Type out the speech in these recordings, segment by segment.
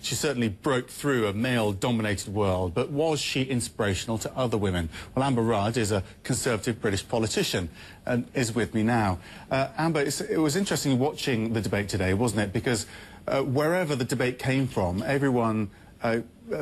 She certainly broke through a male-dominated world, but was she inspirational to other women? Well, Amber Rudd is a Conservative British politician and is with me now. Amber, it was interesting watching the debate today, wasn't it? Because wherever the debate came from, everyone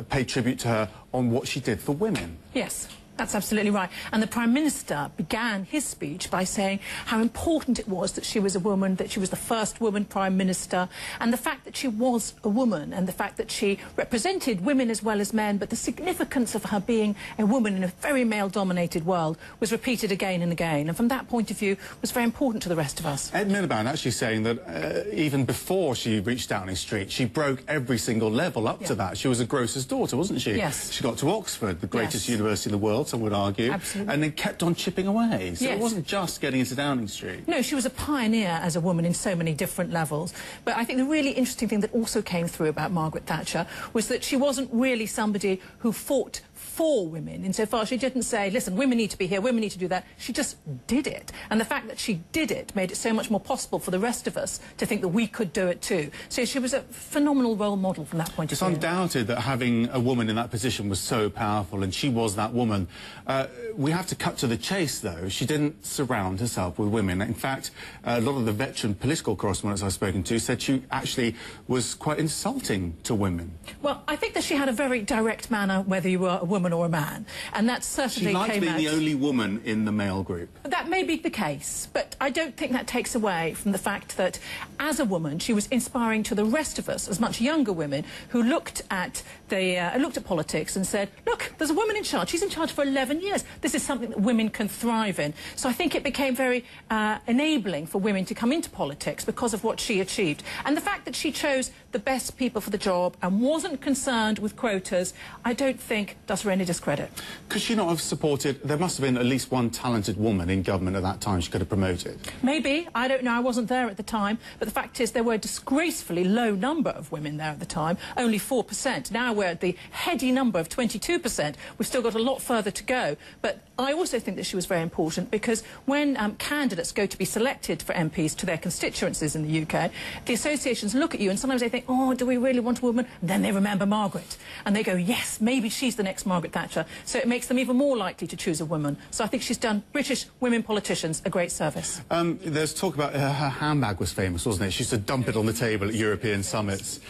paid tribute to her on what she did for women. Yes. That's absolutely right. And the Prime Minister began his speech by saying how important it was that she was a woman, that she was the first woman Prime Minister, and the fact that she was a woman, and the fact that she represented women as well as men, but the significance of her being a woman in a very male-dominated world was repeated again and again, and from that point of view was very important to the rest of us. Ed Miliband actually saying that even before she reached Downing Street, she broke every single level up to that. She was a grocer's daughter, wasn't she? Yes. She got to Oxford, the greatest university in the world, some would argue. Absolutely. And then kept on chipping away. So yes. It wasn't just getting into Downing Street. No, she was a pioneer as a woman in so many different levels. But I think the really interesting thing that also came through about Margaret Thatcher was that she wasn't really somebody who fought for women, insofar she didn't say, listen, women need to be here, women need to do that. She just did it. And the fact that she did it made it so much more possible for the rest of us to think that we could do it too. So she was a phenomenal role model from that point of view. It's undoubted that having a woman in that position was so powerful, and she was that woman. We have to cut to the chase, though. She didn't surround herself with women. In fact, a lot of the veteran political correspondents I've spoken to said she actually was quite insulting to women. Well, I think that she had a very direct manner, whether you were a woman or a man, and that certainly came out. She liked being the only woman in the male group. That may be the case, but I don't think that takes away from the fact that, as a woman, she was inspiring to the rest of us, as much younger women, who looked at politics and said, look, there's a woman in charge. She's in charge for 11 years. This is something that women can thrive in. So I think it became very enabling for women to come into politics because of what she achieved. And the fact that she chose the best people for the job and wasn't concerned with quotas, I don't think does her any discredit. Could she not have supported... There must have been at least one talented woman in government at that time she could have promoted. Maybe. I don't know. I wasn't there at the time. But the fact is there were a disgracefully low number of women there at the time, only 4%. Now we're at the heady number of 22%. We've still got a lot further to go. But I also think that she was very important because when candidates go to be selected for MPs to their constituencies in the UK, the associations look at you and sometimes they think, oh, do we really want a woman? And then they remember Margaret. And they go, yes, maybe she's the next Margaret Thatcher. So it makes them even more likely to choose a woman. So I think she's done British women politicians a great service. There's talk about her handbag was famous, wasn't it? She used to dump it on the table at European summits.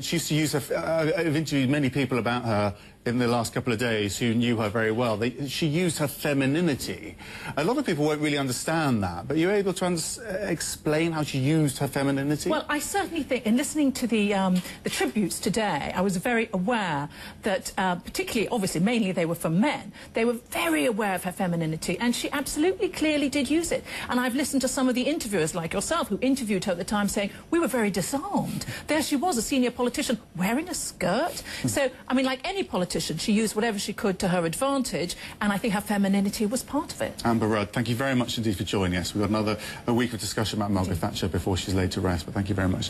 She used to use her... I've interviewed many people about her in the last couple of days who knew her very well. She used her femininity. A lot of people won't really understand that, but you're able to explain how she used her femininity? Well, I certainly think, in listening to the tributes today, I was very aware that, particularly, obviously, mainly they were from men, they were very aware of her femininity, and she absolutely clearly did use it. And I've listened to some of the interviewers, like yourself, who interviewed her at the time, saying, we were very disarmed. There she was, a senior politician, wearing a skirt. So, I mean, like any politician, she used whatever she could to her advantage, and I think her femininity was part of it. Amber Rudd, thank you very much indeed for joining us. We've got another week of discussion about Margaret Thatcher before she's laid to rest, but thank you very much.